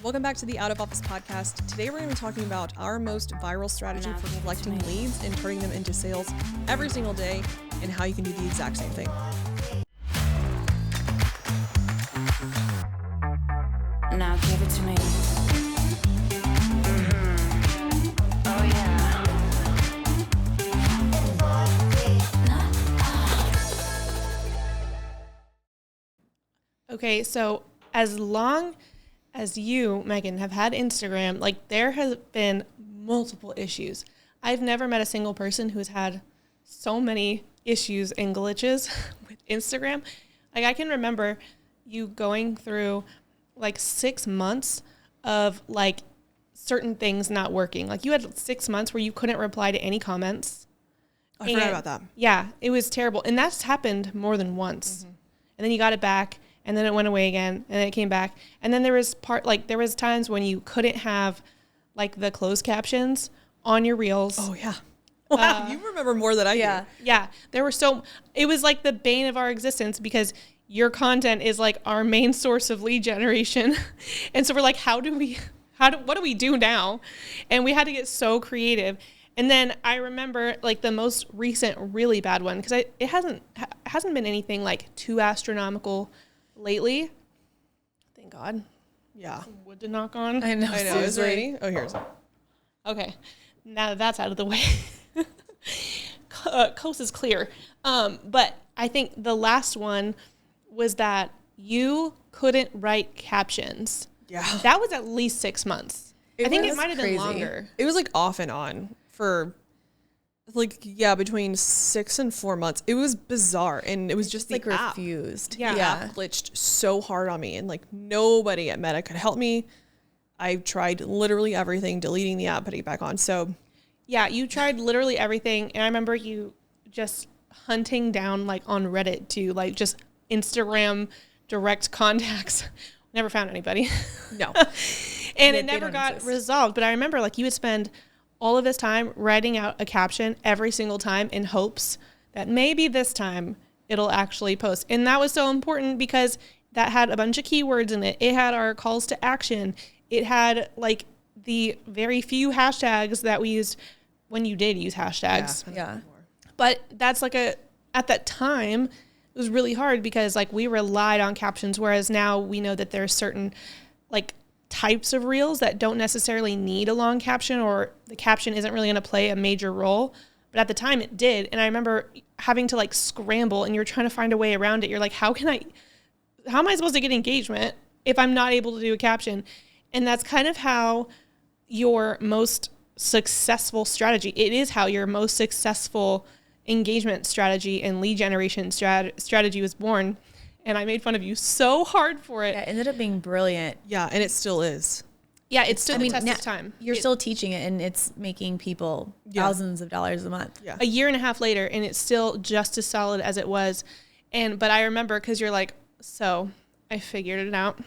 Welcome back to the Out of Office podcast. Today we're going to be talking about our most viral strategy for collecting leads and turning them into sales every single day, and how you can do the exact same thing. Now give it to me. Oh yeah. Okay, so as long as you, Megan, have had Instagram, like there has been multiple issues. I've never met a single person who's had so many issues and glitches with Instagram. Like I can remember you going through like 6 months of like certain things not working. Like you had 6 months where you couldn't reply to any comments. I forgot about that. Yeah, it was terrible. And that's happened more than once. Mm-hmm. And then you got it back. And then it went away again, and then it came back. And then there was times when you couldn't have like the closed captions on your reels. Oh yeah. Wow, you remember more than I do. Yeah. It was like the bane of our existence because your content is like our main source of lead generation. And so we're like, what do we do now? And we had to get so creative. And then I remember like the most recent really bad one, because it hasn't been anything like too astronomical lately. Thank God. Yeah. Some wood to knock on. I know. Is it raining? Oh, here's it. Okay. Now that that's out of the way. Coast is clear. But I think the last one was that you couldn't write captions. Yeah. That was at least 6 months. I think it might have been longer. It was like off and on for between 6 and 4 months. It was bizarre, and it was just like the app. refused. The app glitched so hard on me, and like nobody at Meta could help me. I tried literally everything, deleting the app, putting it back on. So yeah, you tried literally everything, and I remember you just hunting down like on Reddit to like just Instagram direct contacts. Never found anybody. No. And it never got resolved. But I remember like you would spend all of this time writing out a caption every single time in hopes that maybe this time it'll actually post. And that was so important because that had a bunch of keywords in it. It had our calls to action. It had like the very few hashtags that we used when you did use hashtags. Yeah. But that's like at that time, it was really hard because like we relied on captions, whereas now we know that there's certain like types of reels that don't necessarily need a long caption, or the caption isn't really going to play a major role. But at the time it did. And I remember having to like scramble, and you're trying to find a way around it. You're like, how am I supposed to get engagement if I'm not able to do a caption? And that's kind of how your most successful strategy, it is how your most successful engagement strategy and lead generation strategy was born. And I made fun of you so hard for it. Yeah, it ended up being brilliant. Yeah, and it still is. Yeah, it's still the test of time. You're still teaching it, and it's making people thousands of dollars a month. Yeah. A year and a half later, and it's still just as solid as it was. But I remember because you're like, so I figured it out,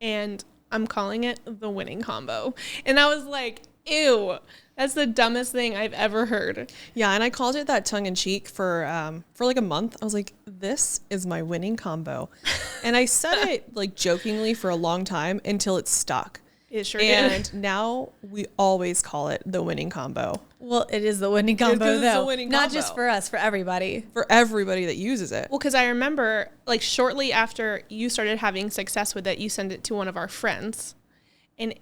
and I'm calling it the winning combo. And I was like, ew, that's the dumbest thing I've ever heard. Yeah, and I called it that tongue in cheek for like a month. I was like, this is my winning combo. And I said it like jokingly for a long time until it stuck. It sure did. And now we always call it the winning combo. Well, it is the winning combo, though. It's the winning Not combo. just for us, for everybody. For everybody that uses it. Well, because I remember like shortly after you started having success with it, you sent it to one of our friends. And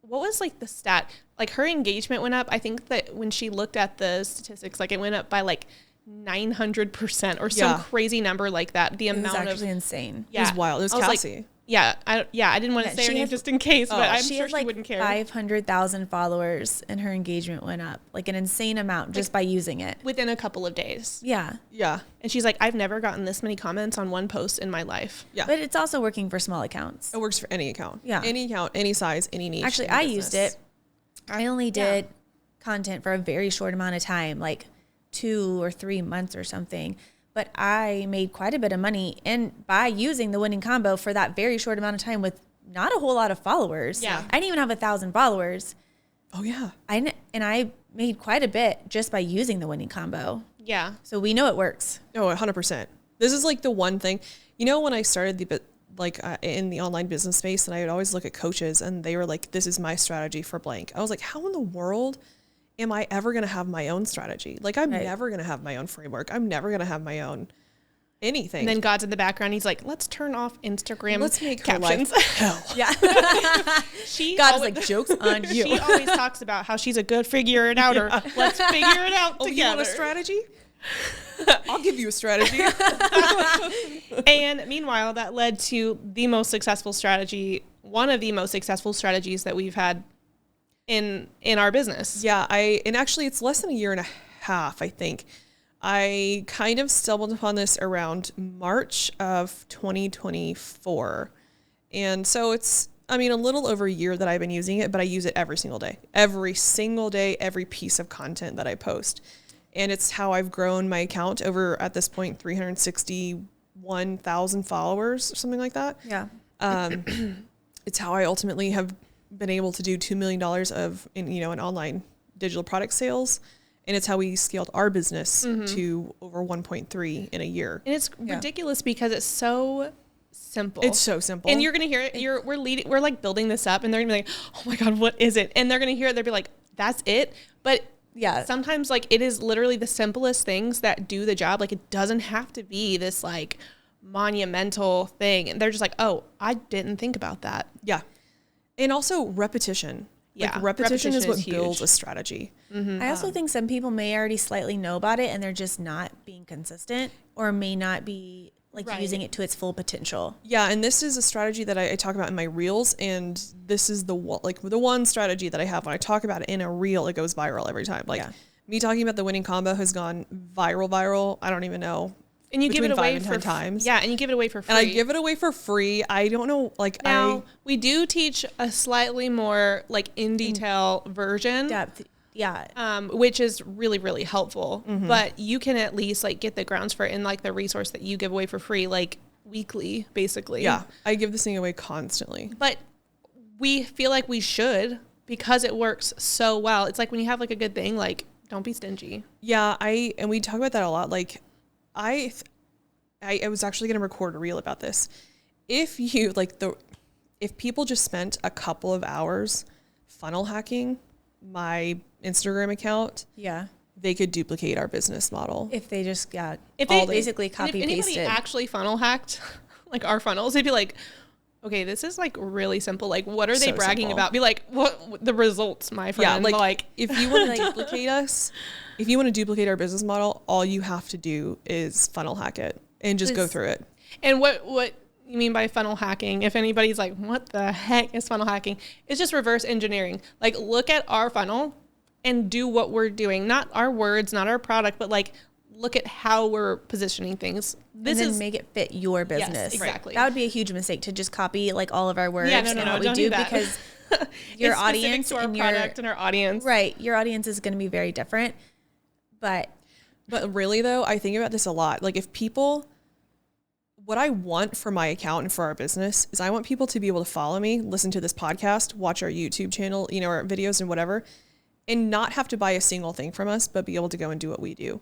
what was like the stat? Like her engagement went up. I think that when she looked at the statistics, like it went up by like 900% or some crazy number like that. The amount It was actually insane. Yeah. It was wild. It was Cassie. Like, I didn't want to say her name just in case, but I'm sure she wouldn't care. 500,000 followers, and her engagement went up like an insane amount just by using it within a couple of days. Yeah. Yeah. And she's like, I've never gotten this many comments on one post in my life. Yeah. But it's also working for small accounts. It works for any account. Yeah. Any account, any size, any niche. Actually, I used it. I only did content for a very short amount of time, like 2 or 3 months or something. But I made quite a bit of money by using the winning combo for that very short amount of time with not a whole lot of followers. Yeah. I didn't even have 1,000 followers. Oh, yeah. And I made quite a bit just by using the winning combo. Yeah. So we know it works. Oh, 100%. This is like the one thing, you know, when I started like in the online business space, and I would always look at coaches and they were like, this is my strategy for blank. I was like, how in the world am I ever going to have my own strategy? Like, I'm never going to have my own framework. I'm never going to have my own anything. And then God's in the background. He's like, let's turn off Instagram. Let's make captions. her life hell. Yeah. God is like, joke's on you. She always talks about how she's a good figure it outer. Let's figure it out together. You want a strategy? I'll give you a strategy. And meanwhile, that led to the most successful strategy, one of the most successful strategies that we've had in our business. Yeah, and actually it's less than a year and a half, I think. I kind of stumbled upon this around March of 2024. And so it's, I mean, a little over a year that I've been using it, but I use it every single day, every piece of content that I post. And it's how I've grown my account over, at this point, 361,000 followers or something like that. Yeah. It's how I ultimately have been able to do $2 million in online digital product sales. And it's how we scaled our business to over 1.3 in a year. And it's ridiculous because it's so simple. It's so simple. And you're going to hear it. We're like building this up and they're going to be like, oh my God, what is it? And they're going to hear it. They'll be like, that's it. But yeah, sometimes like it is literally the simplest things that do the job. Like it doesn't have to be this like monumental thing. And they're just like, oh, I didn't think about that. Yeah. And also repetition. Yeah. Like repetition is what huge. builds a strategy. Mm-hmm. I also think some people may already slightly know about it and they're just not being consistent or may not be using it to its full potential. Yeah. And this is a strategy that I talk about in my reels. And this is the one strategy that I have when I talk about it in a reel, it goes viral every time. Like me talking about the winning combo has gone viral. I don't even know. And you give it away 5 and 10 times. Yeah, and you give it away for free. And I give it away for free. I don't know, now we do teach a slightly more in detail version. Depth. Yeah. Which is really, really helpful. Mm-hmm. But you can at least get the grounds for it in the resource that you give away for free, weekly, basically. Yeah. I give this thing away constantly. But we feel like we should because it works so well. It's like when you have a good thing, don't be stingy. Yeah. And we talk about that a lot. I was actually going to record a reel about this. If you if people just spent a couple of hours funnel hacking my Instagram account, they could duplicate our business model. If they just basically copy pasted. If pasted. anybody actually funnel hacked our funnels, they'd be like, okay, this is really simple. What are they bragging about? Be like, what the results, my friend? Yeah, if you want to duplicate us, if you want to duplicate our business model, all you have to do is funnel hack it and just go through it. And what you mean by funnel hacking? If anybody's like, what the heck is funnel hacking? It's just reverse engineering. Look at our funnel and do what we're doing. Not our words, not our product, but look at how we're positioning things. This is make it fit your business. Yes, exactly. That would be a huge mistake to just copy all of our words and what we do because your audience to our product and our audience. Right. Your audience is going to be very different. But really though, I think about this a lot. What I want for my account and for our business is I want people to be able to follow me, listen to this podcast, watch our YouTube channel, our videos and whatever, and not have to buy a single thing from us, but be able to go and do what we do.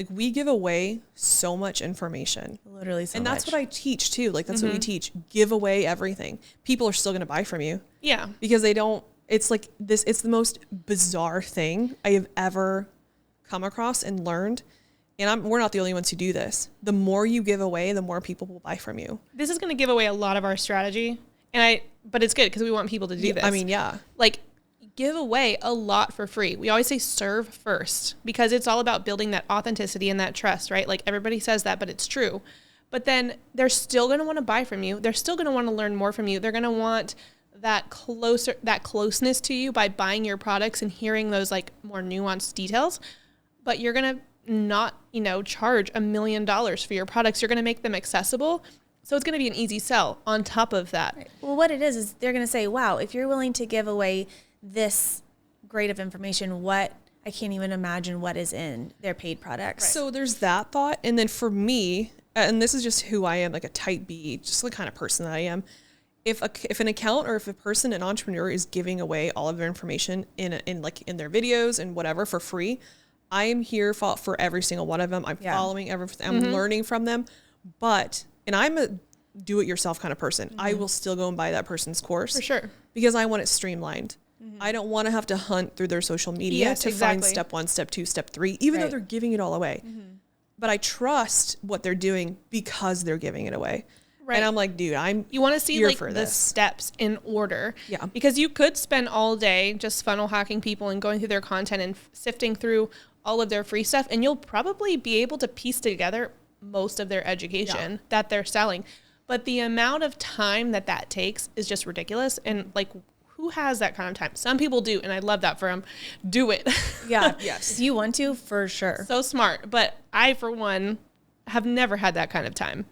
We give away so much information. Literally so much. And that's what I teach too. That's what we teach. Give away everything. People are still going to buy from you. Yeah. Because they don't, it's the most bizarre thing I have ever come across and learned. And we're not the only ones who do this. The more you give away, the more people will buy from you. This is going to give away a lot of our strategy. But it's good because we want people to do this. I mean, yeah. Give away a lot for free. We always say serve first because it's all about building that authenticity and that trust, right? Everybody says that, but it's true. But then they're still going to want to buy from you. They're still going to want to learn more from you. They're going to want that closeness to you by buying your products and hearing those more nuanced details. But you're going to not, charge $1 million for your products. You're going to make them accessible. So it's going to be an easy sell on top of that. Right. Well, what it is they're going to say, wow, if you're willing to give away this great of information, I can't even imagine what is in their paid products. Right. So there's that thought. And then for me, and this is just who I am, a type B, just the kind of person that I am. If an account or if a person, an entrepreneur is giving away all of their information in their videos and whatever for free, I am here for every single one of them. I'm following everything. I'm learning from them. And I'm do it yourself kind of person. I will still go and buy that person's course. For sure. Because I want it streamlined. I don't want to have to hunt through their social media to find step 1, step 2, step 3, even though they're giving it all away. But I trust what they're doing because they're giving it away. Right. And I'm like, dude, you want to see like the this. steps in order. Yeah. Because you could spend all day just funnel hacking people and going through their content and sifting through all of their free stuff. And you'll probably be able to piece together most of their education that they're selling. But the amount of time that takes is just ridiculous. And like, who has that kind of time? Some people do, and I love that for them. Do it. Yeah. Yes. If you want to, for sure. So smart. But I, for one, have never had that kind of time,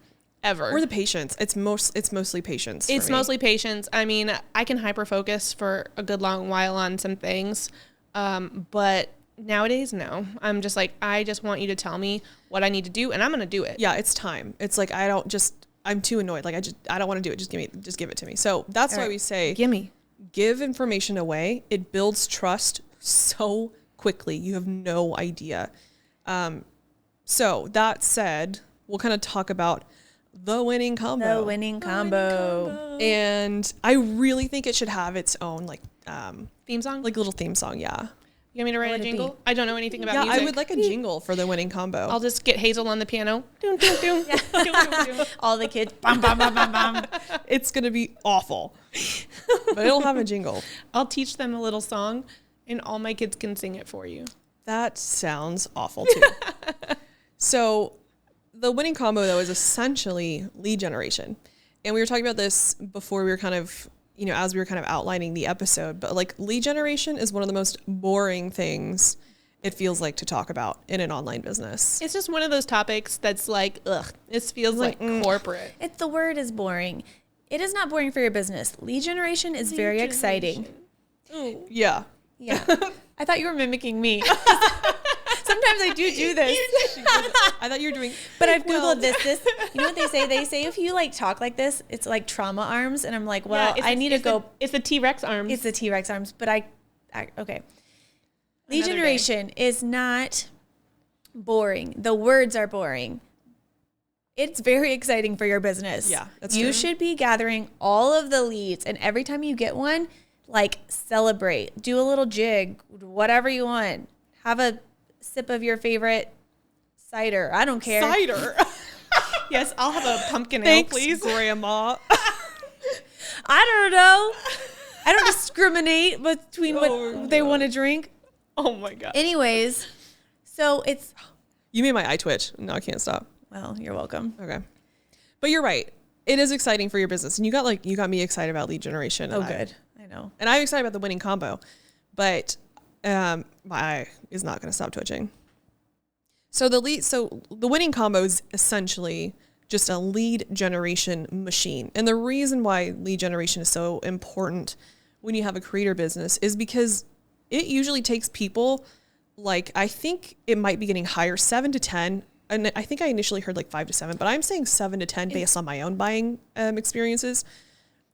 ever. Or the patience. It's mostly patience. It's mostly patience. I mean, I can hyper focus for a good long while on some things, but nowadays, no. I'm just like, I just want you to tell me what I need to do, and I'm gonna do it. Yeah, it's time. It's like I'm too annoyed. Like I don't want to do it. Just give it to me. So that's why we say, Gimme. Give information away. It builds trust so quickly. You have no idea. So that said, we'll kind of talk about the winning combo. The winning combo. And I really think it should have its own like Theme song? like little theme song. Yeah. You want me to write What a would it jingle? be? I don't know anything about Yeah, music. I would like a jingle for the winning combo. I'll just get Hazel on the piano. Doom, doom, doom. Doom, doom, doom. All the kids. Bam, bam, bam, bam, bam. It's going to be awful. But it'll have a jingle. I'll teach them a little song, and all my kids can sing it for you. That sounds awful too. So the winning combo though is essentially lead generation. And we were talking about this before we were kind of, as we were kind of outlining the episode, but like lead generation is one of the most boring things it feels like to talk about in an online business. It's just one of those topics that's like, ugh, this feels like corporate. The word is boring. It is not boring for your business. Lead generation is very exciting. Oh. Yeah. Yeah. I thought you were mimicking me. Sometimes I do this. I thought you were doing, But I've Googled this. You know what they say? They say if you like talk like this, it's like trauma arms. And I'm like, well, Yeah, I need to go. It's the T-Rex arms. It's the T-Rex arms. But okay. Lead Another generation is not boring. The words are boring. It's very exciting for your business. Yeah, that's You true. should be gathering all of the leads. And every time you get one, like celebrate, do a little jig, whatever you want. Have a sip of your favorite cider. I don't care. cider. Yes, I'll have a pumpkin ale, Thanks, please. Grandma. I don't know. I don't discriminate between Oh, what they want to drink. Oh my god. Anyways, so it's, You made my eye twitch. No, I can't stop. well, you're welcome. Okay. But you're right. It is exciting for your business. And you got me excited about lead generation. Oh, and good. I know. And I'm excited about the winning combo. But my eye is not going to stop twitching. So the winning combo is essentially just a lead generation machine. And the reason why lead generation is so important when you have a creator business is because it usually takes people, like, I think it might be getting higher, 7 to 10. And I think I initially heard like 5 to 7, but I'm saying 7 to 10 based on my own buying experiences.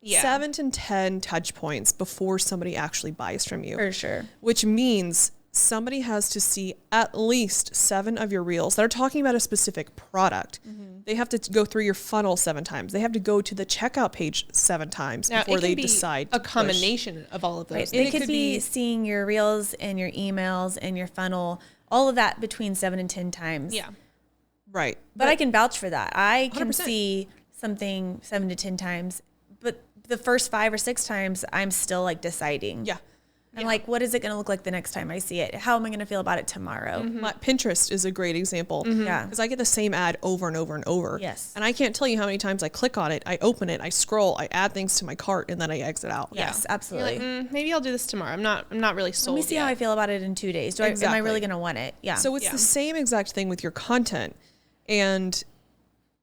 Yeah. 7 to 10 touch points before somebody actually buys from you. For sure. Which means somebody has to see at least 7 of your reels that are talking about a specific product. They have to go through your funnel 7 times. They have to go to the checkout page 7 times Now, before it can they be decide a to push. combination of all of those. Right. things. They could be seeing your reels and your emails and your funnel, all of that between 7 and 10 times. Yeah. Right. But I can vouch for that. I can 100%. see something 7 to 10 times, but the first 5 or 6 times, I'm still like deciding. Yeah. I'm like, what is it going to look like the next time I see it? How am I going to feel about it tomorrow? Pinterest is a great example. Yeah. Because I get the same ad over and over and over. Yes. And I can't tell you how many times I click on it, I open it, I scroll, I add things to my cart, and then I exit out. Yes, You're absolutely. like, maybe I'll do this tomorrow. I'm not really sold. Let me see how I feel about it in 2 days. Am I Exactly. really going to want it? Yeah. So it's Yeah. the same exact thing with your content. And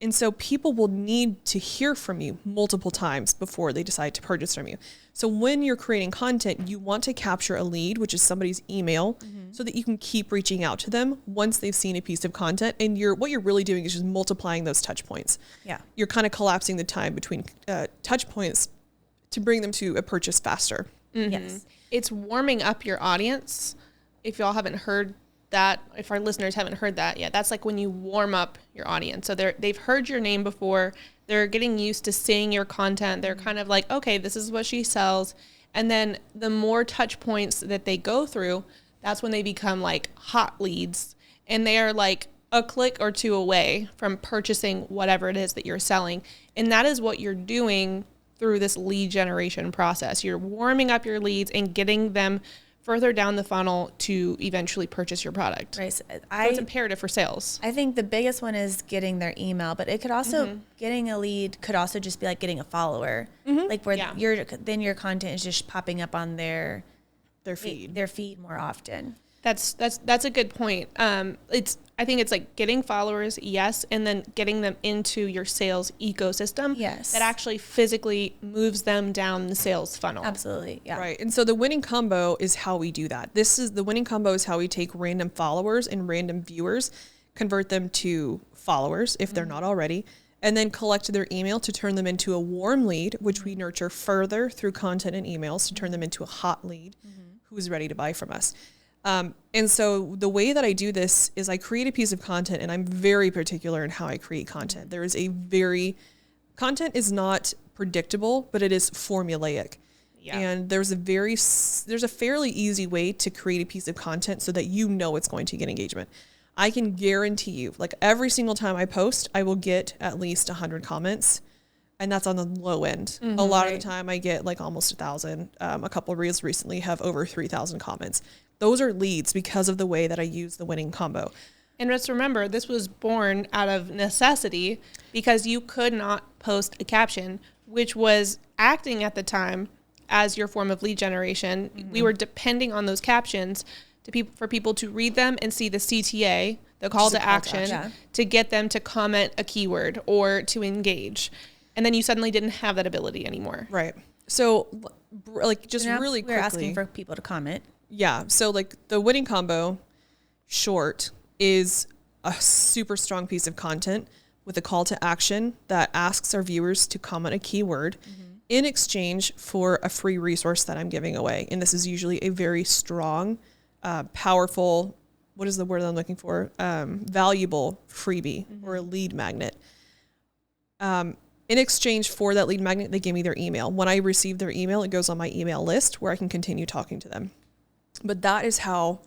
so people will need to hear from you multiple times before they decide to purchase from you. So when you're creating content, you want to capture a lead, which is somebody's email, so that you can keep reaching out to them once they've seen a piece of content. And what you're really doing is just multiplying those touch points. Yeah. You're kind of collapsing the time between touch points to bring them to a purchase faster. Yes. It's warming up your audience. If y'all haven't heard that, if our listeners haven't heard that yet, that's like when you warm up your audience. So they've heard your name before. They're getting used to seeing your content. They're kind of like, okay, this is what she sells. And then the more touch points that they go through, that's when they become like hot leads. And they are like a click or two away from purchasing whatever it is that you're selling. And that is what you're doing through this lead generation process. You're warming up your leads and getting them further down the funnel to eventually purchase your product. Right. So it's imperative for sales. I think the biggest one is getting their email, but it could also, getting a lead could also just be like getting a follower, like where your content is just popping up on their feed more often. That's a good point. I think it's like getting followers, yes, and then getting them into your sales ecosystem. Yes. That actually physically moves them down the sales funnel. Absolutely. Yeah. Right. And so the winning combo is how we do that. The winning combo is how we take random followers and random viewers, convert them to followers if they're not already, and then collect their email to turn them into a warm lead, which we nurture further through content and emails to turn them into a hot lead who is ready to buy from us. And so the way that I do this is I create a piece of content, and I'm very particular in how I create content. Content is not predictable, but it is formulaic. Yeah. And there's a fairly easy way to create a piece of content so that you know it's going to get engagement. I can guarantee you, like every single time I post, I will get at least 100 comments. And that's on the low end. A lot of the time I get like almost 1,000. A couple of reels recently have over 3,000 comments. Those are leads because of the way that I use the winning combo. And just remember, this was born out of necessity because you could not post a caption, which was acting at the time as your form of lead generation. We were depending on those captions for people to read them and see the CTA, the call to action, to get them to comment a keyword or to engage. And then you suddenly didn't have that ability anymore. Right. So like just really quickly. We're asking for people to comment. Yeah. So like the winning combo short is a super strong piece of content with a call to action that asks our viewers to comment a keyword in exchange for a free resource that I'm giving away. And this is usually a very strong, powerful, what is the word I'm looking for? Valuable freebie or a lead magnet. In exchange for that lead magnet, they give me their email. When I receive their email, it goes on my email list where I can continue talking to them. But that is how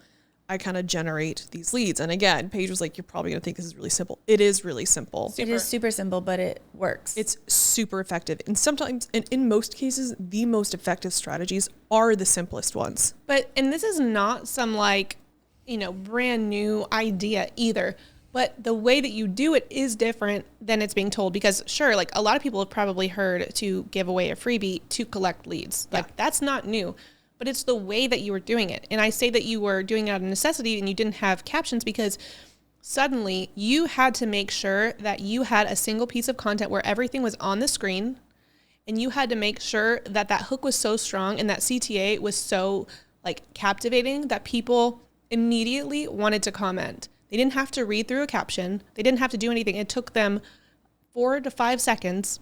I kind of generate these leads. And again, Paige was like, you're probably going to think this is really simple. It is really simple. It is super simple, but it works. It's super effective. And sometimes, and in most cases, the most effective strategies are the simplest ones. And this is not some brand new idea either. But the way that you do it is different than it's being told because sure, like a lot of people have probably heard to give away a freebie to collect leads. Like that's not new, but it's the way that you were doing it. And I say that you were doing it out of necessity and you didn't have captions because suddenly you had to make sure that you had a single piece of content where everything was on the screen and you had to make sure that that hook was so strong and that CTA was so like captivating that people immediately wanted to comment. They didn't have to read through a caption. They didn't have to do anything. It took them 4 to 5 seconds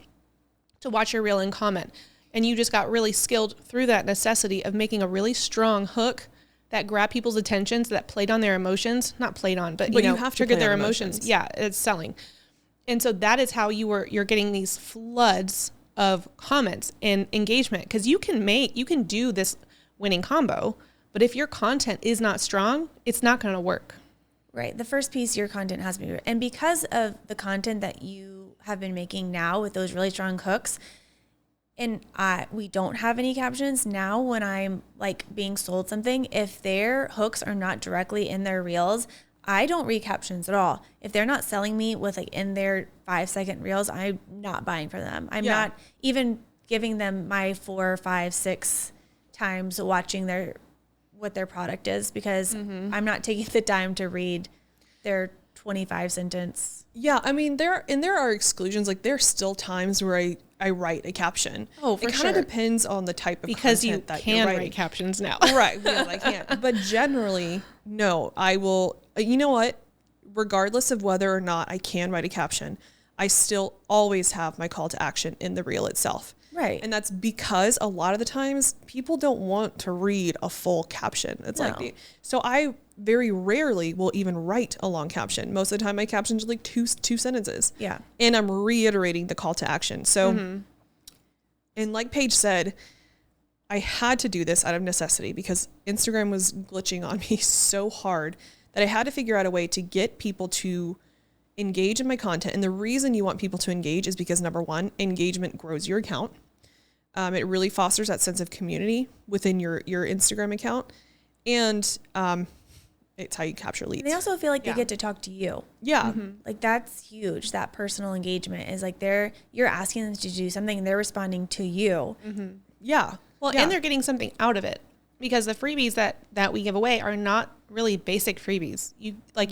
to watch your reel and comment. And you just got really skilled through that necessity of making a really strong hook that grabbed people's attentions, that played on their emotions. Not played on, but you have triggered their emotions. Yeah, it's selling. And so that is how you're getting these floods of comments and engagement. Because you can do this winning combo, but if your content is not strong, it's not going to work. Right. The first piece, your content has to be, and because of the content that you have been making now with those really strong hooks, and we don't have any captions now when I'm like being sold something, if their hooks are not directly in their reels, I don't read captions at all. If they're not selling me with like in their 5-second reels, I'm not buying from them. I'm not even giving them my 4, 5, 6 times watching what their product is because I'm not taking the time to read their 25 sentence. Yeah, I mean there are exclusions. Like there's still times where I write a caption. Oh, for sure. It kind of depends on the type of content that you're writing. Because you can write captions now. Right, yes, I can. But generally, no, I will. You know what? Regardless of whether or not I can write a caption, I still always have my call to action in the reel itself. Right. And that's because a lot of the times people don't want to read a full caption. It's No. so I very rarely will even write a long caption. Most of the time my captions are like two sentences. Yeah. And I'm reiterating the call to action. So, and like Paige said, I had to do this out of necessity because Instagram was glitching on me so hard that I had to figure out a way to get people to engage in my content. And the reason you want people to engage is because, number one, engagement grows your account. It really fosters that sense of community within your Instagram account. And it's how you capture leads. They also feel like Yeah. they get to talk to you. Yeah. Like that's huge. That personal engagement is like you're asking them to do something and they're responding to you. Yeah. Well, Yeah. and they're getting something out of it because the freebies that we give away are not really basic freebies.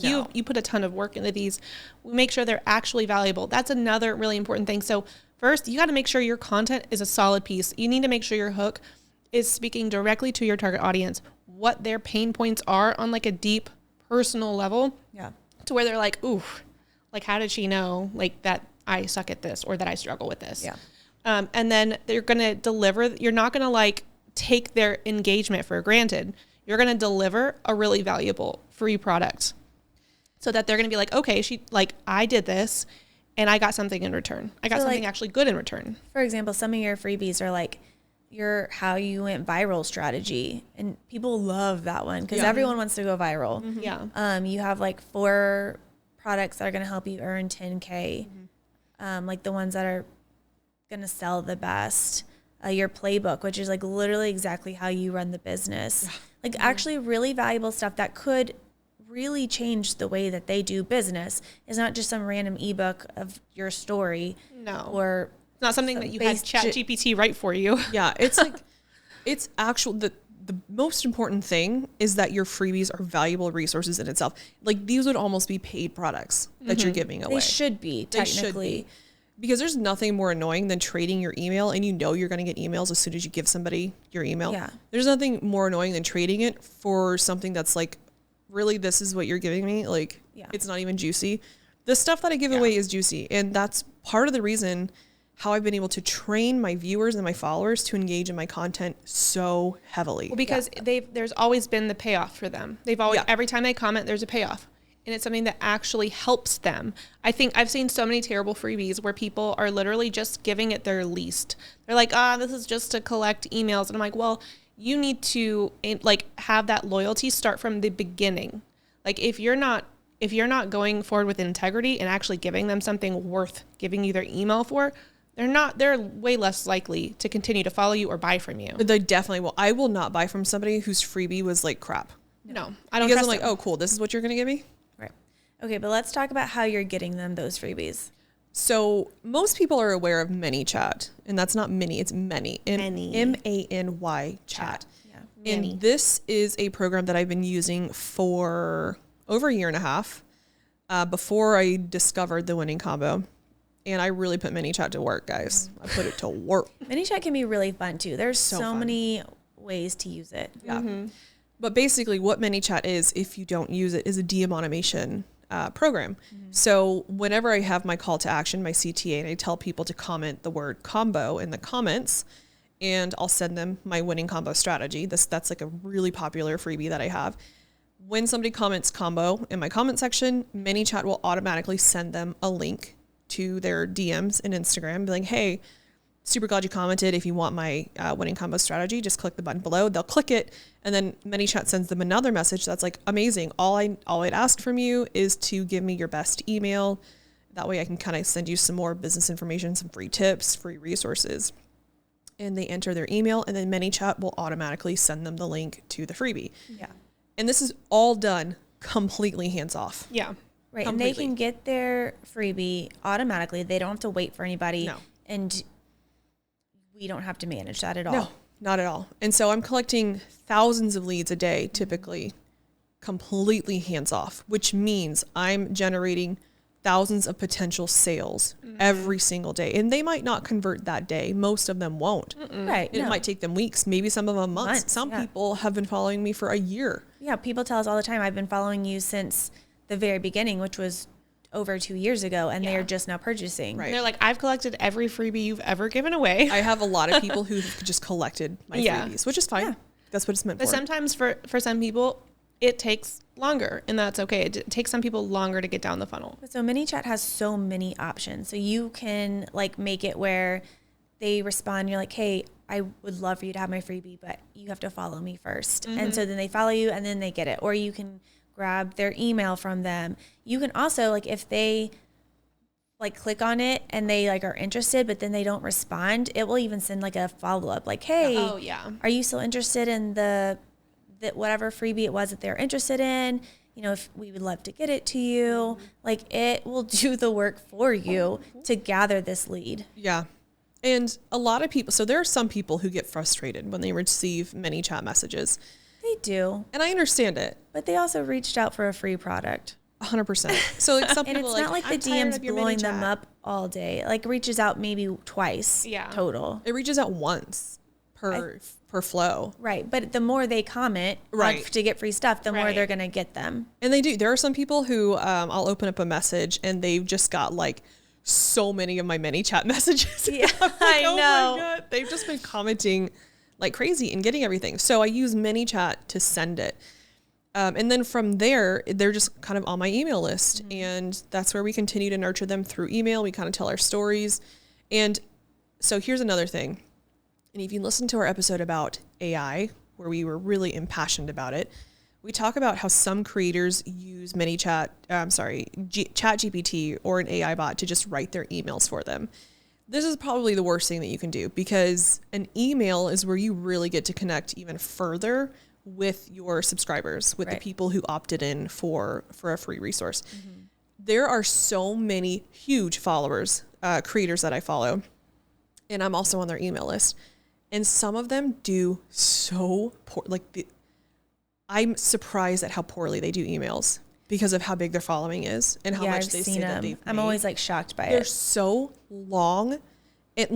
No. You put a ton of work into these. We make sure they're actually valuable. That's another really important thing. So first, you got to make sure your content is a solid piece. You need to make sure your hook is speaking directly to your target audience, what their pain points are on like a deep personal level. Yeah. To where they're like, ooh, like how did she know like that I suck at this or that I struggle with this? Yeah. And then they're going to deliver. You're not going to like take their engagement for granted. You're going to deliver a really valuable free product so that they're going to be like, okay, I did this and I got something in return. I got So, something like, actually good in return. For example, some of your freebies are like your how you went viral strategy, and people love that one because everyone wants to go viral. Yeah. You have like 4 products that are going to help you earn 10K, like the ones that are going to sell the best. Your playbook, which is like literally exactly how you run the business. Like actually really valuable stuff that could really change the way that they do business. It's not just some random ebook of your story. No. Or It's not something that you had ChatGPT write for you. Yeah. It's like, it's actual, the most important thing is that your freebies are valuable resources in itself. Like these would almost be paid products that you're giving away. they should be They technically. should be. Because there's nothing more annoying than trading your email and you know you're going to get emails as soon as you give somebody your email. Yeah. There's nothing more annoying than trading it for something that's like, really, this is what you're giving me? Like, it's not even juicy. The stuff that I give away is juicy. And that's part of the reason how I've been able to train my viewers and my followers to engage in my content so heavily. Well, because there's always been the payoff for them. They've always, every time they comment, there's a payoff. And it's something that actually helps them. I think I've seen so many terrible freebies where people are literally just giving it their least. They're like, this is just to collect emails. And I'm like, well, you need to like have that loyalty start from the beginning. Like if you're not going forward with integrity and actually giving them something worth giving you their email for, they're way less likely to continue to follow you or buy from you. They definitely will. I will not buy from somebody whose freebie was like crap. No, I don't Because trust I'm like, them. oh, cool. This is what you're going to give me? Right. Okay, but let's talk about how you're getting them those freebies. So most people are aware of ManyChat, and that's not mini, it's many. Many. MANY chat. Yeah. And this is a program that I've been using for over a year and a half before I discovered the winning combo. And I really put ManyChat to work, guys. I put it to work. ManyChat can be really fun too. There's so fun. many ways to use it. Yeah. But basically what ManyChat is, if you don't use it, is a DM automation program. So whenever I have my call to action, my CTA, and I tell people to comment the word combo in the comments, and I'll send them my winning combo strategy. That's like a really popular freebie that I have. When somebody comments combo in my comment section, ManyChat will automatically send them a link to their DMs in Instagram, be like, hey, super glad you commented. If you want my winning combo strategy, just click the button below. They'll click it, and then ManyChat sends them another message that's like, amazing. All I'd ask from you is to give me your best email. That way I can kind of send you some more business information, some free tips, free resources. And they enter their email, and then ManyChat will automatically send them the link to the freebie. Yeah. And this is all done completely hands off. Yeah. Right. And they Completely. can get their freebie automatically. They don't have to wait for anybody. No. And we don't have to manage that at all. No, not at all. And so I'm collecting thousands of leads a day, typically completely hands off, which means I'm generating thousands of potential sales every single day. And they might not convert that day. Most of them won't. Right. It might take them weeks, maybe some of them months. Months, Some yeah. people have been following me for a year. Yeah. People tell us all the time, I've been following you since the very beginning, which was over 2 years ago and they're just now purchasing. Right. And they're like, I've collected every freebie you've ever given away. I have a lot of people who've just collected my freebies, which is fine. Yeah. That's what it's meant but for. But sometimes for some people, it takes longer, and that's okay. It takes some people longer to get down the funnel. So ManyChat has so many options. So you can like make it where they respond, you're like, hey, I would love for you to have my freebie, but you have to follow me first. And so then they follow you and then they get it. Or you can grab their email from them. You can also, like, if they like click on it and they like are interested, but then they don't respond, it will even send like a follow-up like, hey, are you still interested in the whatever freebie it was that they're interested in? You know, if we would love to get it to you. Like, it will do the work for you to gather this lead. Yeah. And a lot of people, so there are some people who get frustrated when they receive many chat messages. They do. And I understand it. But they also reached out for a free product. 100%. So like some and people it's not like the DM's blowing them up all day. Like, reaches out maybe twice total. It reaches out once per flow. Right. But the more they comment to get free stuff, the more they're going to get them. And they do. There are some people who I'll open up a message and they've just got like so many of my many chat messages. Yeah, like, I know. My God. They've just been commenting like crazy and getting everything. So I use many chat to send it. And then from there, they're just kind of on my email list. And that's where we continue to nurture them through email. We kind of tell our stories. And so here's another thing. And if you listen to our episode about AI, where we were really impassioned about it, we talk about how some creators use ChatGPT or an AI bot to just write their emails for them. This is probably the worst thing that you can do, because an email is where you really get to connect even further with your subscribers, with the people who opted in for a free resource. There are so many huge followers, creators that I follow, and I'm also on their email list. And some of them do so poor. I'm surprised at how poorly they do emails because of how big their following is and how much they say that they've made. I'm always like shocked by it. They're so long. It's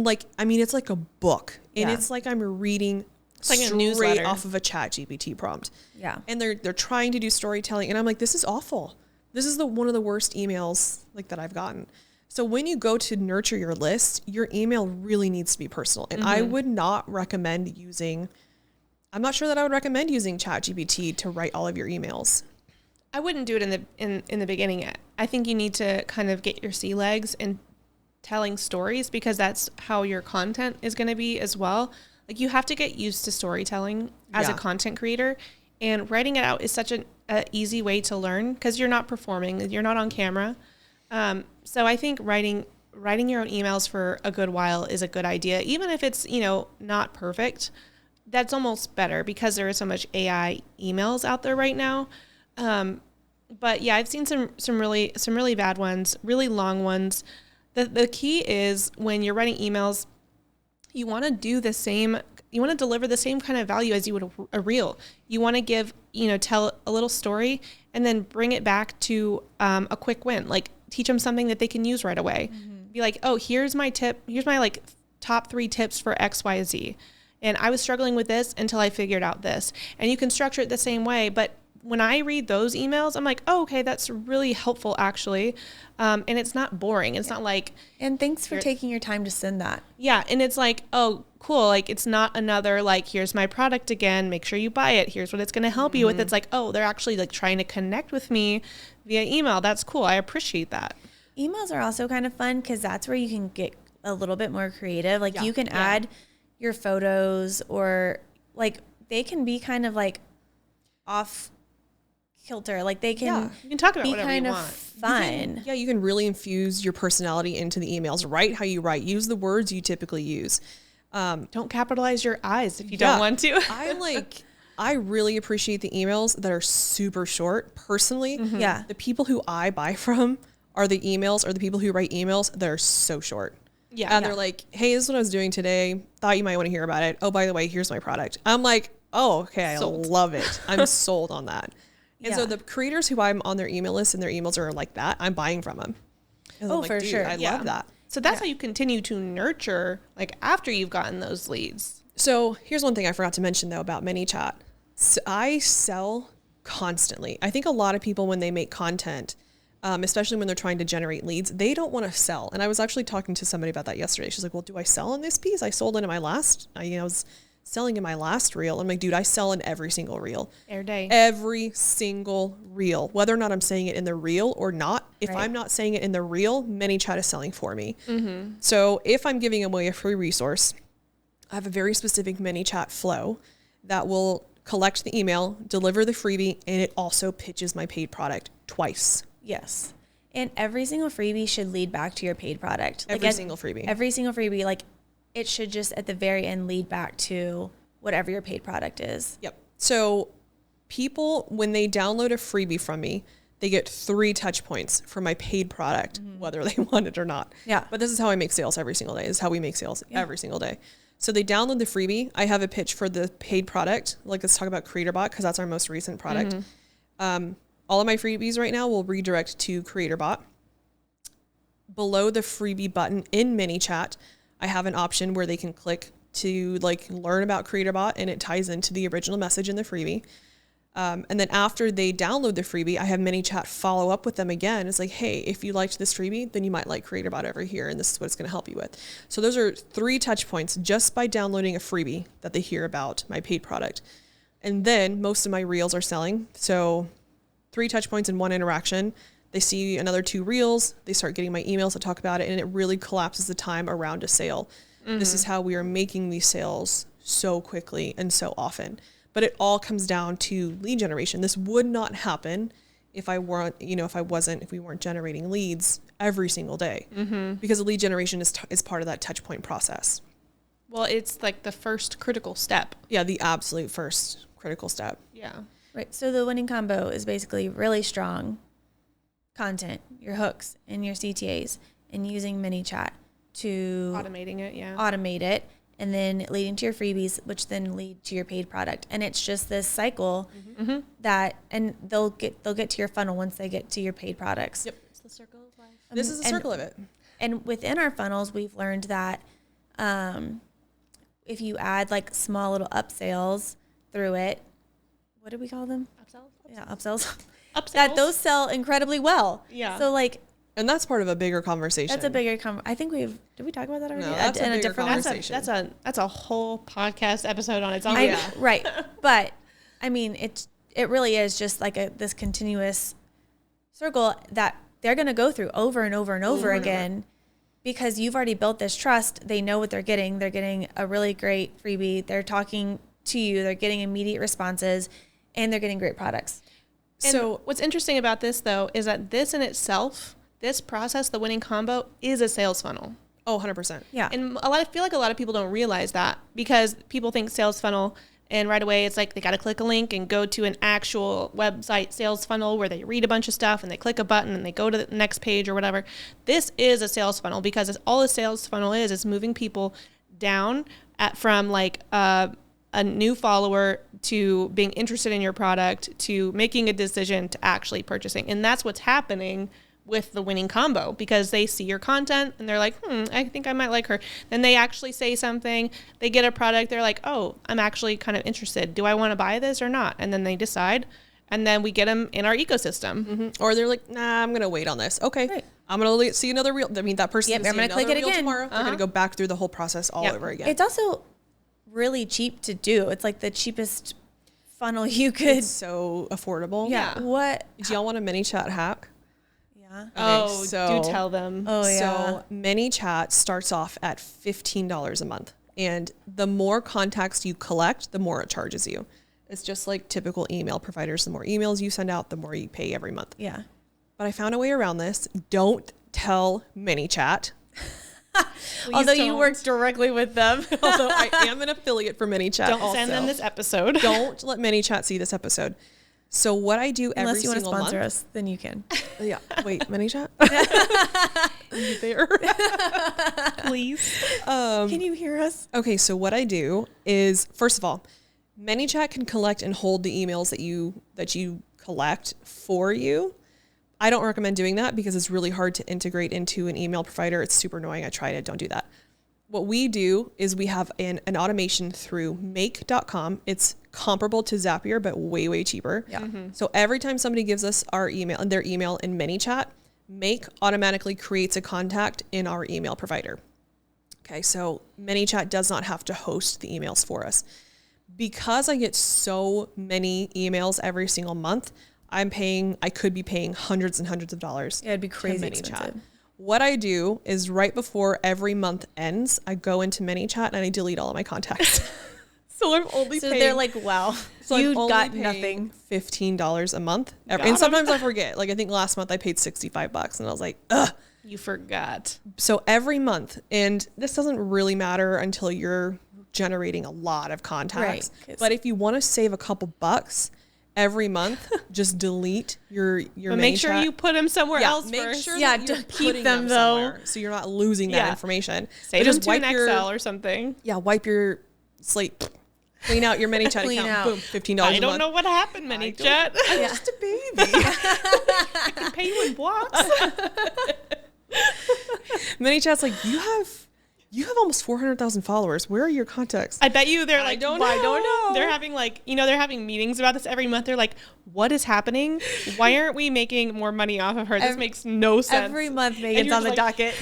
like a book, and it's like I'm reading like a newsletter off of a ChatGPT prompt. Yeah. And they're trying to do storytelling, and I'm like, this is awful. This is one of the worst emails like that I've gotten. So when you go to nurture your list, your email really needs to be personal. And I would not recommend using, I'm not sure that I would recommend using ChatGPT to write all of your emails. I wouldn't do it in the beginning. I think you need to kind of get your sea legs in telling stories, because that's how your content is going to be as well. Like, you have to get used to storytelling as a content creator, and writing it out is such an easy way to learn, because you're not performing, you're not on camera. So I think writing your own emails for a good while is a good idea, even if it's, not perfect. That's almost better, because there is so much AI emails out there right now. But yeah, I've seen some really bad ones, really long ones. The key is, when you're writing emails, you want to do the same. You want to deliver the same kind of value as you would a reel. You want to tell a little story and then bring it back to a quick win. Like, teach them something that they can use right away. Be like, oh, here's my tip. Here's my top 3 tips for X, Y, Z. And I was struggling with this until I figured out this. And you can structure it the same way. But when I read those emails, I'm like, oh, okay, that's really helpful, actually. And it's not boring. It's not like... And thanks for taking your time to send that. Yeah. And it's like, oh, cool. Like, it's not another, like, here's my product again. Make sure you buy it. Here's what it's going to help you with. It's like, oh, they're actually like trying to connect with me via email. That's cool. I appreciate that. Emails are also kind of fun, because that's where you can get a little bit more creative. Like, you can add your photos, or like, they can be kind of like off kilter. Like, they can you can talk about be whatever kind you of want. fun. You can really infuse your personality into the emails. Write how you write. Use the words you typically use. Don't capitalize your eyes if you don't want to. I really appreciate the emails that are super short. Personally, the people who I buy from are the people who write emails that are so short. And they're like, hey, this is what I was doing today. Thought you might want to hear about it. Oh, by the way, here's my product. I'm like, oh, okay, I love it. I'm sold on that. And so the creators who I'm on their email list and their emails are like that, I'm buying from them. And for sure. I love that. So that's how you continue to nurture, like, after you've gotten those leads. So here's one thing I forgot to mention, though, about ManyChat. So I sell constantly. I think a lot of people, when they make content, especially when they're trying to generate leads. They don't want to sell. And I was actually talking to somebody about that yesterday. She's like, well, do I sell in this piece? I sold into my last, I was selling in my last reel. I'm like, dude, I sell in every single reel. Every single reel, whether or not I'm saying it in the reel or not. If I'm not saying it in the reel, ManyChat is selling for me. So if I'm giving away a free resource, I have a very specific ManyChat flow that will collect the email, deliver the freebie, and it also pitches my paid product twice. Yes. And every single freebie should lead back to your paid product. Every single freebie. Every single freebie, like it should just at the very end lead back to whatever your paid product is. Yep. So people, when they download a freebie from me, they get 3 touch points for my paid product, whether they want it or not. Yeah. But this is how I make sales every single day. This is how we make sales every single day. So they download the freebie. I have a pitch for the paid product. Like, let's talk about CreatorBot because that's our most recent product. All of my freebies right now will redirect to CreatorBot. Below the freebie button in ManyChat, I have an option where they can click to like learn about CreatorBot, and it ties into the original message in the freebie. And then after they download the freebie, I have ManyChat follow up with them again. It's like, hey, if you liked this freebie, then you might like CreatorBot over here, and this is what it's going to help you with. So those are 3 touch points just by downloading a freebie that they hear about my paid product. And then most of my reels are selling. So 3 touch points in 1 interaction. They see another 2 reels. They start getting my emails that talk about it, and it really collapses the time around a sale. This is how we are making these sales so quickly and so often. But it all comes down to lead generation. This would not happen if I weren't, if we weren't generating leads every single day, because the lead generation is part of that touch point process. Well, it's like the first critical step. Yeah, the absolute first critical step. Yeah. Right. So the winning combo is basically really strong content, your hooks and your CTAs, and using ManyChat to Automating it, yeah. automate it, and then leading to your freebies, which then lead to your paid product. And it's just this cycle that, and they'll get to your funnel once they get to your paid products. Yep. It's the circle of life. This is a circle of it. And within our funnels, we've learned that if you add like small little upsells through it, what do we call them? Upsells? Yeah, upsells. Upsells. That those sell incredibly well. Yeah. So like, And that's part of a bigger conversation. that's a bigger I think did we talk about that already? No, that's a bigger different conversation. That's a whole podcast episode on its own. Right. But I mean, it really is just like this continuous circle that they're going to go through over and over and over again, because you've already built this trust. They know what they're getting. They're getting a really great freebie. They're talking to you. They're getting immediate responses, and they're getting great products. And so what's interesting about this, though, is that this in itself, this process, the winning combo, is a sales funnel. Oh, 100%. Yeah. And I feel like a lot of people don't realize that, because people think sales funnel, and right away it's like they got to click a link and go to an actual website sales funnel where they read a bunch of stuff and they click a button and they go to the next page or whatever. This is a sales funnel, because all a sales funnel is moving people down from like a new follower to being interested in your product to making a decision to actually purchasing. And that's what's happening with the winning combo, because they see your content and they're like, I think I might like her. Then they actually say something, they get a product, they're like, oh, I'm actually kind of interested. Do I want to buy this or not? And then they decide, and then we get them in our ecosystem. Or they're like, nah, I'm going to wait on this. Okay. Right. I'm going to see another reel. I mean, that person Yep, is I'm gonna click it again. tomorrow. They're going to go back through the whole process all over again. It's also really cheap to do. It's like the cheapest funnel you could. It's so affordable. Yeah. What? Do y'all want a ManyChat hack? Yeah. Oh, so- do tell them. Oh yeah. So ManyChat starts off at $15 a month. And the more contacts you collect, the more it charges you. It's just like typical email providers. The more emails you send out, the more you pay every month. Yeah. But I found a way around this. Don't tell ManyChat. Although you don't. work directly with them. Although I am an affiliate for ManyChat. Don't also. send them this episode. Don't let ManyChat see this episode. So what I do every Unless you want to single sponsor month, us, then you can. Yeah. Wait, ManyChat? Are you there? Please. Can you hear us? Okay, so what I do is, first of all, ManyChat can collect and hold the emails that you collect for you. I don't recommend doing that because it's really hard to integrate into an email provider. It's super annoying. I tried it. Don't do that. What we do is we have an automation through make.com. It's comparable to Zapier, but way, way cheaper. Yeah. So every time somebody gives us our email and their email in ManyChat, Make automatically creates a contact in our email provider. Okay, so ManyChat does not have to host the emails for us. Because I get so many emails every single month, I could be paying hundreds and hundreds of dollars. Yeah, it'd be crazy to ManyChat. expensive. What I do is right before every month ends, I go into ManyChat and I delete all of my contacts. So I'm only So paying. they're like, wow, So you I'm only got paying nothing. $15 a month. Got And sometimes I forget. Like I think last month I paid $65 and I was like, ugh. You forgot. So every month, and this doesn't really matter until you're generating a lot of contacts. Right, But if you want to save a couple bucks every month, just delete your But make sure ManyChat. you put them somewhere else make first. sure Yeah, that you're don't keep putting them, though. somewhere so you're not losing that Yeah. information. Save But them to an your, Excel or something. Yeah, wipe your slate. Clean out your ManyChat Clean account. out. Boom, $15 a month. I don't know what happened, ManyChat. I'm just a baby. I can pay you in blocks. ManyChat's like, you have almost 400,000 followers. Where are your contacts? I bet you they're I like, don't "Well, I don't know." know. They're having like, they're having meetings about this every month. They're like, what is happening? Why aren't we making more money off of her? This makes no sense. Every month, And Megan's you're on the just like- docket.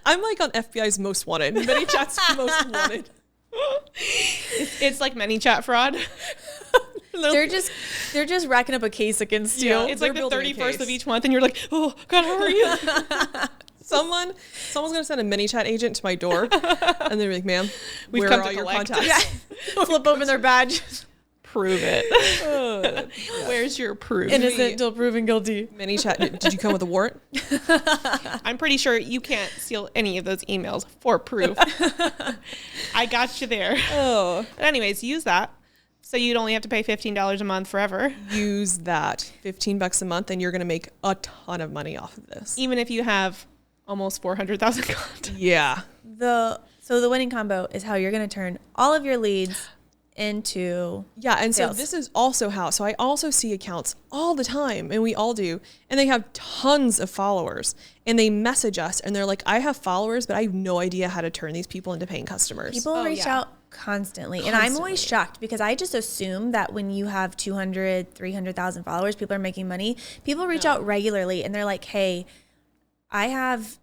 I'm like on FBI's most wanted. ManyChat's most wanted. It's like ManyChat fraud. they're just racking up a case against you. Yeah. It's They're like the building a 31st of case. each month, and you're like, oh God, how are you? Someone's gonna send a ManyChat agent to my door, and they're like, "Ma'am, We've where come are to all your collect." contacts?" Flip open their badge. Prove it. Where's your proof? Innocent till proven guilty. ManyChat, did you come with a warrant? I'm pretty sure you can't steal any of those emails for proof. I got you there. Oh, But anyways, use that. So you'd only have to pay $15 a month forever. use that $15 a month, and you're gonna make a ton of money off of this. Even if you have almost 400,000 contacts. Yeah, So the winning combo is how you're going to turn all of your leads into yeah, and so sales. this is also how. So I also see accounts all the time, and we all do, and they have tons of followers, and they message us, and they're like, "I have followers, but I have no idea how to turn these people into paying customers." people Oh, reach yeah. out constantly. And I'm always shocked because I just assume that when you have 200, 300,000 followers, people are making money. People reach out regularly and they're like, hey, I have,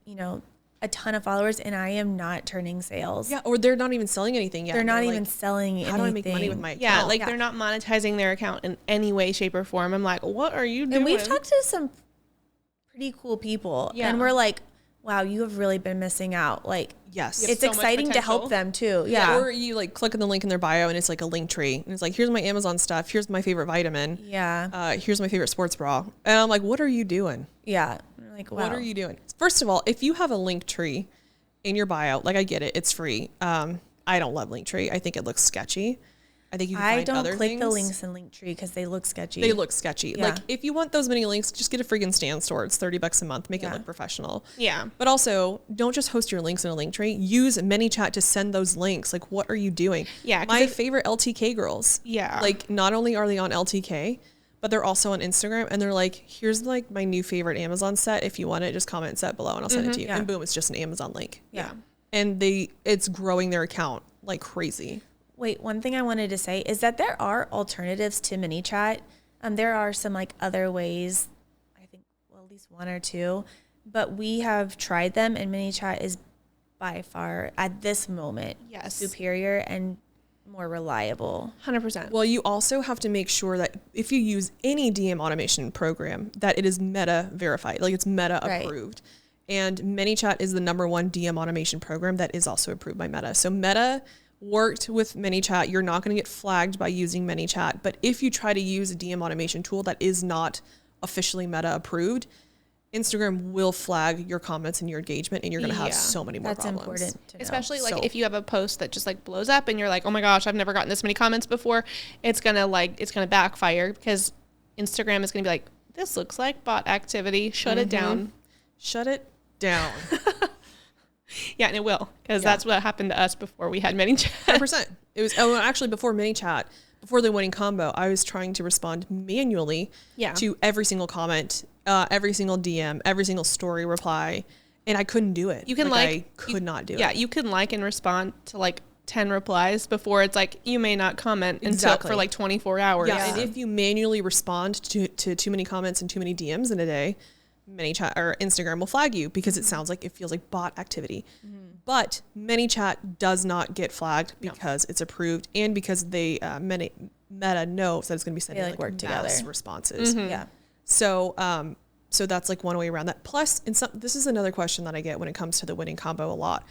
a ton of followers and I am not turning sales. Yeah, or they're not even selling anything yet. They're not even like, selling anything. how do I make money with my account? Yeah, like they're not monetizing their account in any way, shape, or form. I'm like, what are you doing? And we've talked to some pretty cool people Yeah. and we're like, wow, you have really been missing out. Like, Yes. Yep. it's so much exciting to help potential. them too. Yeah. Yeah. Or you like click on the link in their bio and it's like a link tree. And it's like, here's my Amazon stuff. Here's my favorite vitamin. Yeah. Here's my favorite sports bra. And I'm like, what are you doing? Yeah. We're like, wow. What are you doing? First of all, if you have a link tree in your bio, like I get it, it's free. I don't love Linktree. I think it looks sketchy. I think you can I find don't other click things. the links in Linktree because they look sketchy. They look sketchy. Yeah. Like if you want those many links, just get a freaking stand store. It's $30 a month. Make it Yeah. look professional. Yeah. But also, don't just host your links in a link tree. Use ManyChat to send those links. Like, what are you doing? Yeah, 'cause My if- favorite LTK girls. Yeah. Like, not only are they on LTK, but they're also on Instagram. And they're like, here's like my new favorite Amazon set. If you want it, just comment set below and I'll send it to you. Yeah. And boom, it's just an Amazon link. Yeah. And it's growing their account like crazy. Wait, one thing I wanted to say is that there are alternatives to ManyChat. There are some like other ways, I think, well, at least one or two, but we have tried them and ManyChat is by far at this moment Yes. superior and more reliable. 100%. Well, you also have to make sure that if you use any DM automation program, that it is Meta verified, like it's Meta Right. approved. And ManyChat is the #1 DM automation program that is also approved by Meta. So Meta worked with ManyChat. You're not going to get flagged by using ManyChat. But if you try to use a DM automation tool that is not officially Meta approved, Instagram will flag your comments and your engagement, and you're going to have Yeah. so many more That's problems. important to know. Especially like So- if you have a post that just like blows up and you're like, oh my gosh, I've never gotten this many comments before. It's gonna backfire because Instagram is gonna be like, this looks like bot activity. Shut it down. Shut it down. Yeah, and it will because Yeah. that's what happened to us before we had ManyChat. 100%. It was actually before ManyChat, before the winning combo, I was trying to respond manually Yeah. to every single comment, every single DM, every single story reply, and I couldn't do it. You can I could not do Yeah, it. you can like and respond to like 10 replies before it's like you may not comment until Exactly. for like 24 hours. Yeah, and if you manually respond to too many comments and too many DMs in a day, ManyChat or Instagram will flag you because it sounds like it feels like bot activity. But ManyChat does not get flagged because it's approved and because they Meta knows that it's going to be sending like work mass together responses. Yeah. So so that's like one way around that. Plus, this is another question that I get when it comes to the winning combo a lot.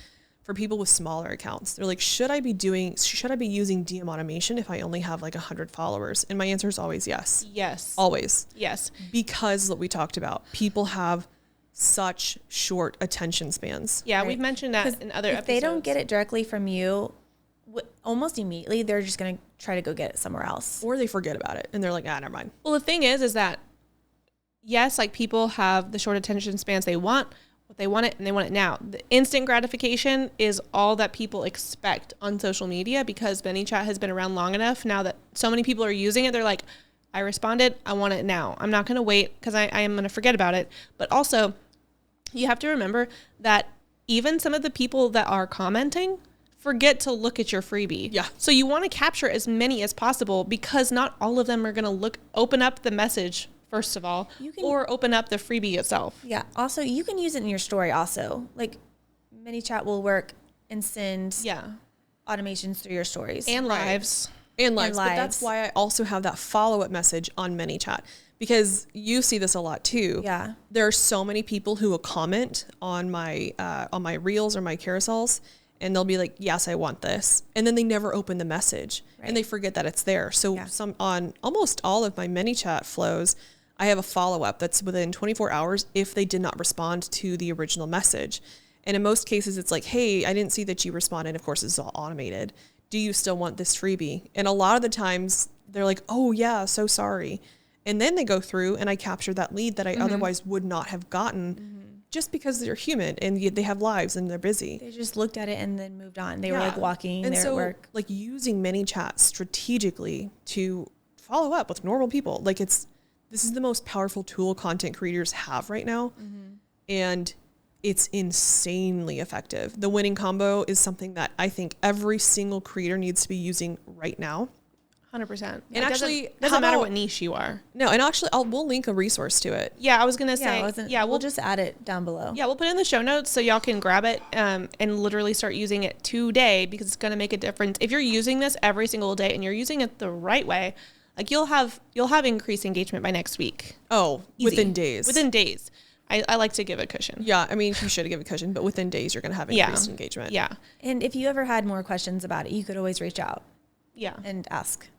For people with smaller accounts, they're like, should I be using DM automation if I only have like 100 followers? And my answer is always yes. Yes. Always. Yes. Because what we talked about, people have such short attention spans. Yeah, Right. we've mentioned that in other if episodes. they don't get it directly from you, almost immediately, they're just going to try to go get it somewhere else. Or they forget about it and they're like, never mind. Well, the thing is that, yes, like people have the short attention spans they want, what they want it, and they want it now. The instant gratification is all that people expect on social media because ManyChat has been around long enough now that so many people are using it. They're like, I responded, I want it now. I'm not going to wait because I am going to forget about it. But also, you have to remember that even some of the people that are commenting forget to look at your freebie. Yeah. So you want to capture as many as possible because not all of them are going to open up the message first of all, or open up the freebie itself. Yeah. Also, you can use it in your story also. Like ManyChat will work and send automations through your stories. And lives. And lives. But that's why I also have that follow-up message on ManyChat because you see this a lot too. Yeah. There are so many people who will comment on my reels or my carousels and they'll be like, yes, I want this. And then they never open the message and they forget that it's there. So on almost all of my ManyChat flows, I have a follow-up that's within 24 hours if they did not respond to the original message. And in most cases, it's like, hey, I didn't see that you responded. Of course, it's all automated. Do you still want this freebie? And a lot of the times they're like, oh yeah, so sorry. And then they go through and I capture that lead that I otherwise would not have gotten just because they're human and they have lives and they're busy. They just looked at it and then moved on. They were like walking, and they're so, at work. Like using ManyChat strategically to follow up with normal people. Like this is the most powerful tool content creators have right now. And it's insanely effective. The winning combo is something that I think every single creator needs to be using right now. 100%. And actually, doesn't matter what niche you are. No, and actually, we'll link a resource to it. Yeah, I was gonna say. We'll just add it down below. Yeah, we'll put it in the show notes so y'all can grab it and literally start using it today because it's gonna make a difference. If you're using this every single day and you're using it the right way, like you'll have increased engagement by next week. Oh, Easy. within days. Within days. I like to give a cushion. Yeah, I mean, you should give a cushion, but within days you're gonna have increased engagement. Yeah. And if you ever had more questions about it, you could always reach out. Yeah. And ask.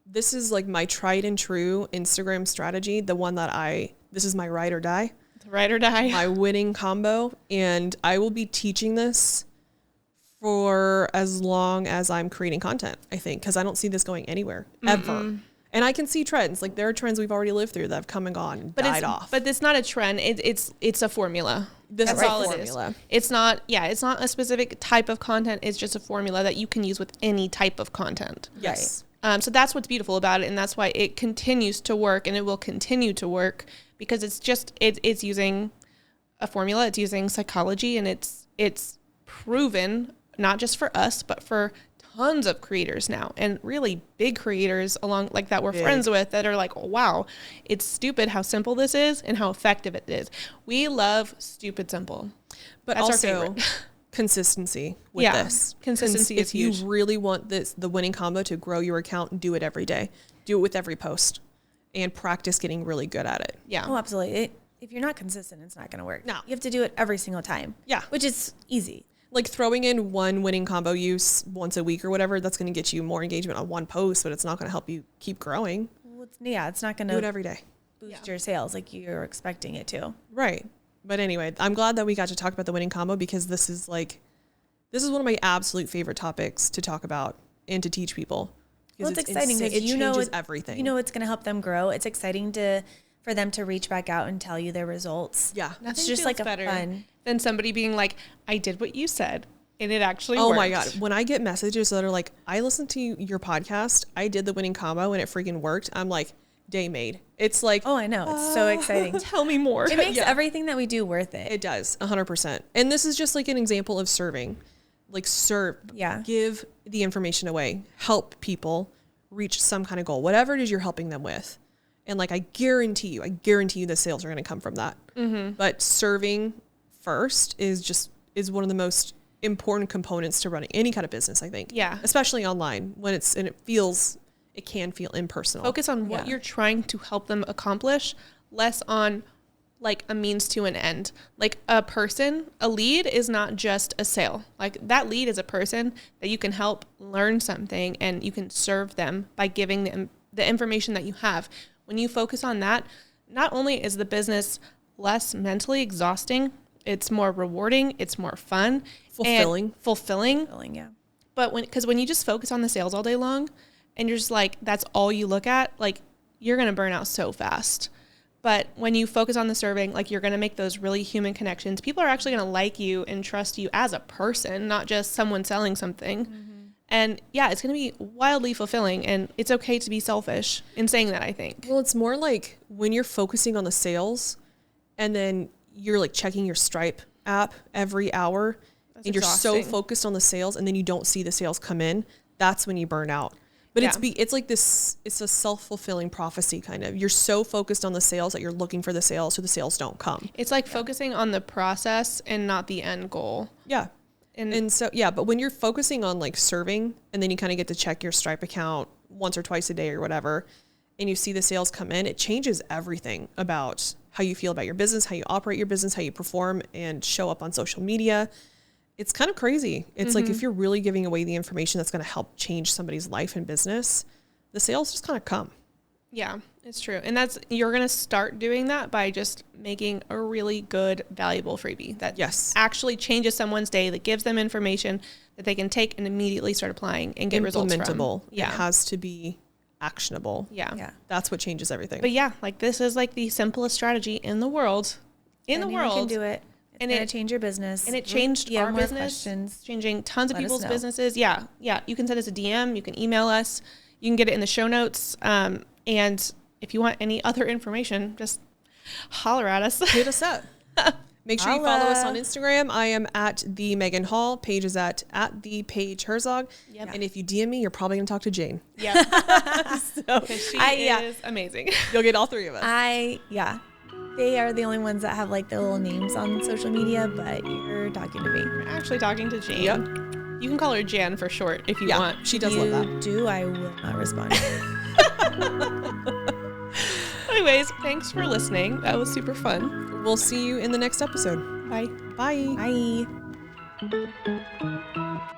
This is like my tried and true Instagram strategy. The one that this is my ride or die. Ride or die. My winning combo. And I will be teaching this for as long as I'm creating content, I think, because I don't see this going anywhere ever. And I can see trends. Like there are trends we've already lived through that have come and gone and died off. But it's not a trend. It's a formula. That's all formula. it is. It's not a specific type of content. It's just a formula that you can use with any type of content. Yes. So that's what's beautiful about it. And that's why it continues to work and it will continue to work because it's using a formula. It's using psychology and it's proven not just for us, but for tons of creators now and really big creators along like that we're friends with that are like, oh, wow, it's stupid how simple this is and how effective it is. We love stupid simple. But that's also our favorite. Consistency with this. Consistency is huge. If you really want the winning combo to grow your account, do it every day. Do it with every post and practice getting really good at it. Yeah. Oh, absolutely. If you're not consistent, it's not going to work. No. You have to do it every single time. Yeah. Which is easy. Like throwing in one winning combo use once a week or whatever, that's going to get you more engagement on one post, but it's not going to help you keep growing. Well, it's not going Do it to every day. boost your sales like you're expecting it to. Right. But anyway, I'm glad that we got to talk about the winning combo because this is one of my absolute favorite topics to talk about and to teach people. Well, it's exciting because it changes everything. You know it's going to help them grow. It's exciting for them to reach back out and tell you their results. Yeah. It's just like a fun. Than somebody being like, I did what you said and it actually worked. worked. My God. When I get messages that are like, I listened to your podcast, I did the winning combo and it freaking worked. I'm like, day made. It's like, oh, I know. It's so exciting. Tell me more. It makes everything that we do worth it. It does 100%. And this is just like an example of serving, like serve, give the information away, help people reach some kind of goal, whatever it is you're helping them with. And like, I guarantee you the sales are going to come from that. But serving first is one of the most important components to running any kind of business, I think. Yeah. Especially online when it can feel impersonal. Focus on what you're trying to help them accomplish, less on like a means to an end. Like a lead is not just a sale. Like that lead is a person that you can help learn something and you can serve them by giving them the information that you have. When you focus on that, not only is the business less mentally exhausting, it's more rewarding, it's more fun, fulfilling. Yeah. But when you just focus on the sales all day long and you're just like, that's all you look at, like you're going to burn out so fast. But when you focus on the serving, like you're going to make those really human connections. People are actually going to like you and trust you as a person, not just someone selling something. And yeah, it's going to be wildly fulfilling, and it's okay to be selfish in saying that, I think. Well, it's more like when you're focusing on the sales and then you're like checking your Stripe app every hour and you're so focused on the sales and then you don't see the sales come in, that's when you burn out. But it's like this, it's a self-fulfilling prophecy kind of. You're so focused on the sales that you're looking for the sales so the sales don't come. It's like focusing on the process and not the end goal. Yeah. And so, yeah, but when you're focusing on like serving and then you kind of get to check your Stripe account once or twice a day or whatever, and you see the sales come in, it changes everything about how you feel about your business, how you operate your business, how you perform and show up on social media. It's kind of crazy. It's like if you're really giving away the information that's going to help change somebody's life and business, the sales just kind of come. Yeah, it's true. And you're going to start doing that by just making a really good, valuable freebie that actually changes someone's day, that gives them information that they can take and immediately start applying and get results from. Implementable. Yeah. It has to be actionable. Yeah. That's what changes everything. But yeah, like this is like the simplest strategy in the world. Anyone can do it. It's going to change your business. And it changed our business. Changing tons of people's businesses. Yeah. Yeah. You can send us a DM. You can email us. You can get it in the show notes. And if you want any other information, just holler at us. Hit us up. Make sure you follow us on Instagram. I am at the Meagan Hall. Paige is at the Paige Herzog. Yep. And if you DM me, you're probably going to talk to Jane. Yeah. She is amazing. You'll get all three of us. They are the only ones that have like their little names on social media, but you're talking to me. You're actually talking to Jane. Yep. You can call her Jan for short if you want. She does love that. I will not respond. Anyways, thanks for listening. That was super fun. We'll see you in the next episode. Bye. Bye. Bye.